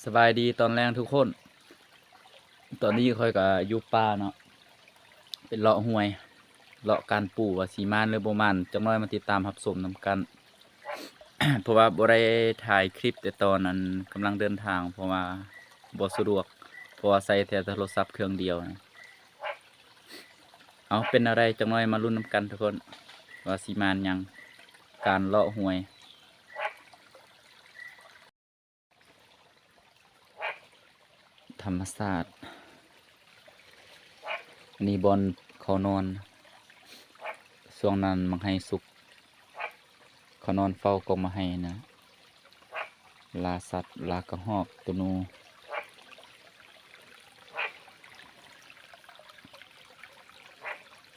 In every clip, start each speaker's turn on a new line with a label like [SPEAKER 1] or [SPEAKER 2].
[SPEAKER 1] สบายดีตอนแรกทุกคน ตอนนี้ค่อยกับอยู่ป่าเนาะเป็นเลาะห้วยเลาะการปูว่าสีมานหรือบ่มานจังน้อยมาติดตามรับชมนำกัน เพราะว่าบ่ได้ถ่ายคลิปแต่ตอนนั้นกำลังเดินทาง เพราะว่าบ่สะดวก เพราะว่าใส่แต่โทรศัพท์เครื่องเดียวนะเอาเป็นอะไรจังน้อยมาลุ้นนำกันทุกคน ว่าสีมานหยังการเลาะห้วย ธรรมศาสตร์อันนี้บอลเขานอนช่วงนั้นมักให้สุกเขานอนเฝ้ากองมาให้นะ ลาสัตว์ลากระหอกตัวนู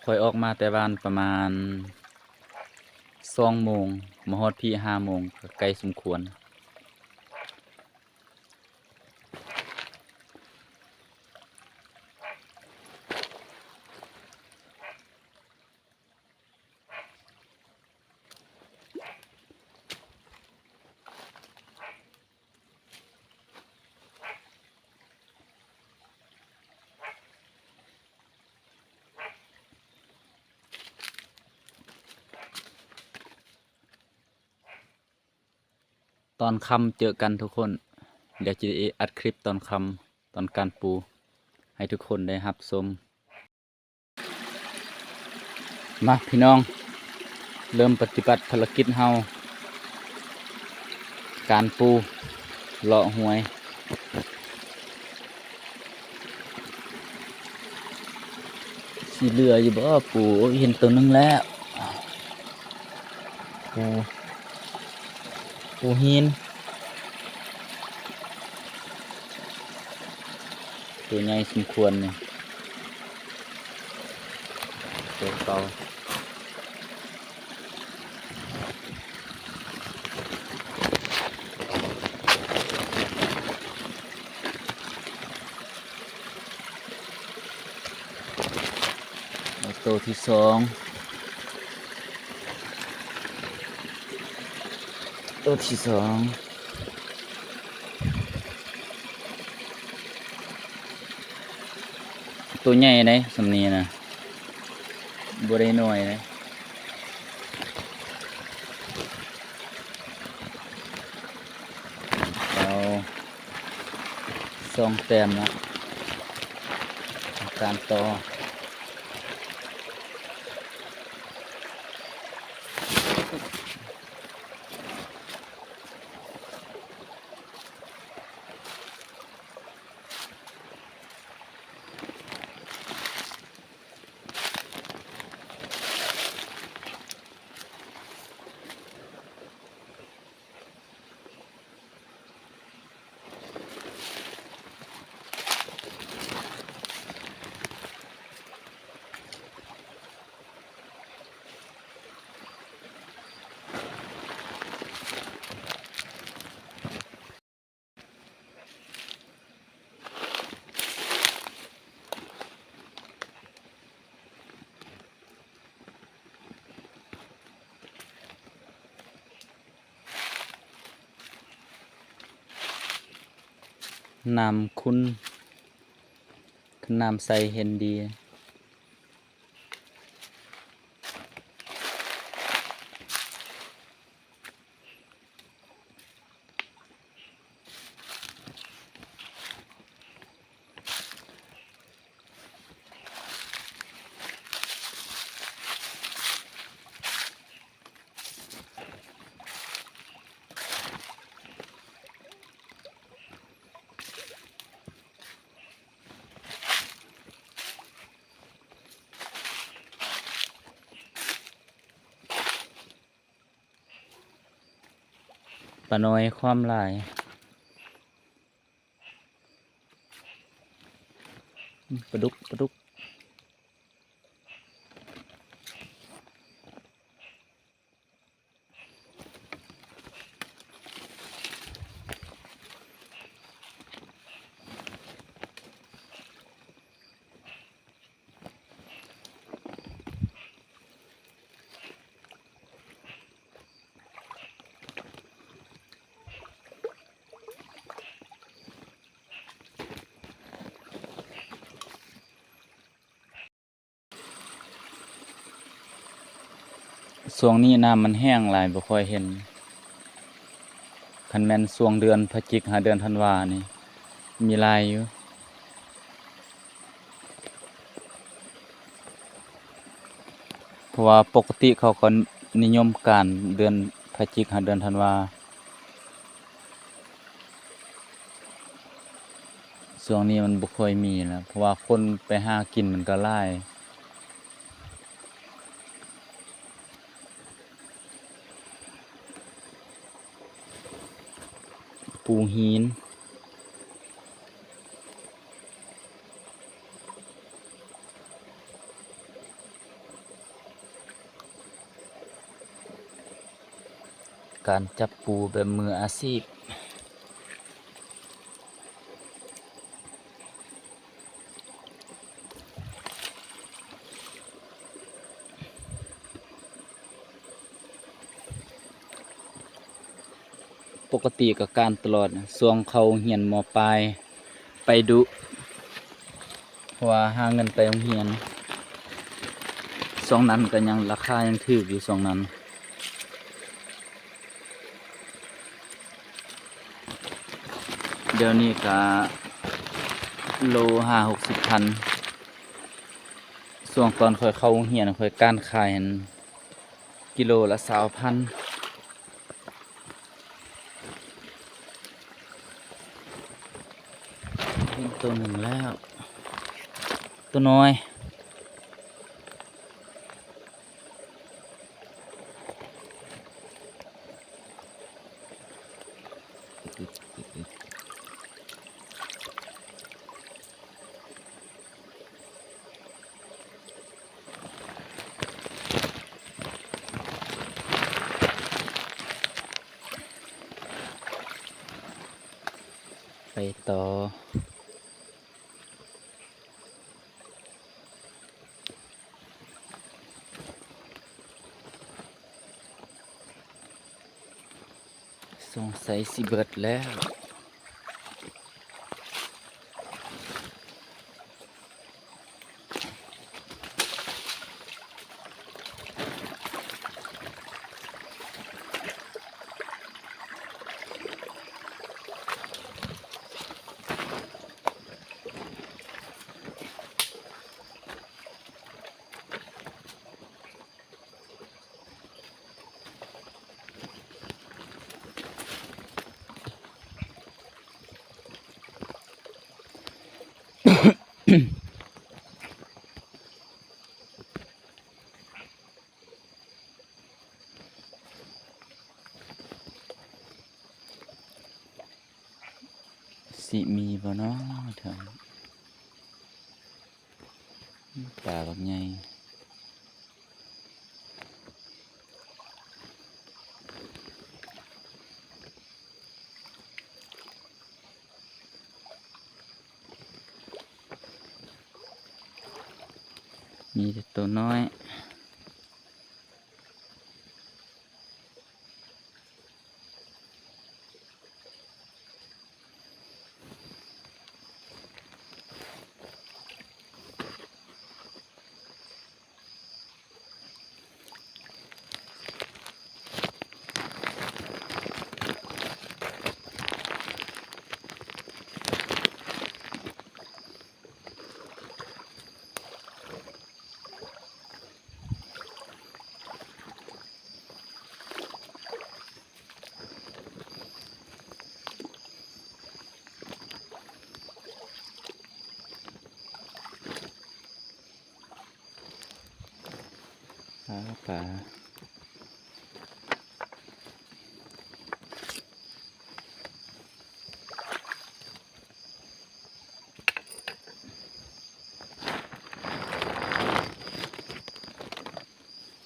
[SPEAKER 1] คอยออกมาแต่บ้านประมาณ2 โมงมาฮอดพี่5 โมงก็ไกลสมควร ตอนค่ำเจอกันทุกคน เดี๋ยวจะอัดคลิปตอนค่ำตอนการปู ให้ทุกคนได้รับชมมาพี่น้อง เริ่มปฏิบัติภารกิจเฮาการปูเลาะห้วยสีเหลืออยู่บ่ปูเห็นตัวหนึงแล้วปูหินตัวใหญ่สมควรเนี่ยตัวเก่าตัวที่2ตัวที่2ตัวใหญ่เลยสำนีนะบ่ได้น้อยเลยเอา2 แต้มนะการต่อน้ำคุณน้ำใสเห็นดีปลาน้อยความหลายปลาดุก ช่วงนี้น้ำมันแห้งหลายบ่ค่อยเห็นคันแม่นช่วงเดือนพฤศจิกหาเดือนธันวานี่มีหลายอยู่เพราะว่าปกติเขาก็นิยมการเดือนพฤศจิกหาเดือนธันวาช่วงนี้มันบ่ค่อยมีแล้วเพราะว่าคนไปหากินมันก็หลายปูหินการจับปูแบบมืออาชีพปกติกับการตลอดช่วงเขาเรียนม.ปลายไปดุเพราะว่าหาเงินไปโรงเรียนช่วงนั้นก็ยังราคายังถูกอยู่ช่วงนั้นเดี๋ยวนี้ก็โล50-60 พันช่วงตอนค่อยเข้าโรงเรียนค่อยการขายหั่นกิโลละ20,000เห็นตัวหนึ่งแล้ว ตัวน้อยไปต่อสงสัยสิเบิดแล้วสิมีบ่เนาะเถอะปลาบักใหญ่มีแต่ตัวน้อยปลา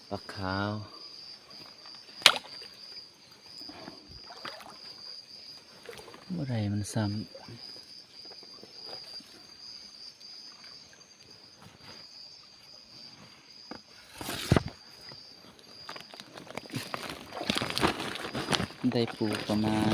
[SPEAKER 1] ปลาขาวเมื่อไรมันซ้ำได้ปูประมาณ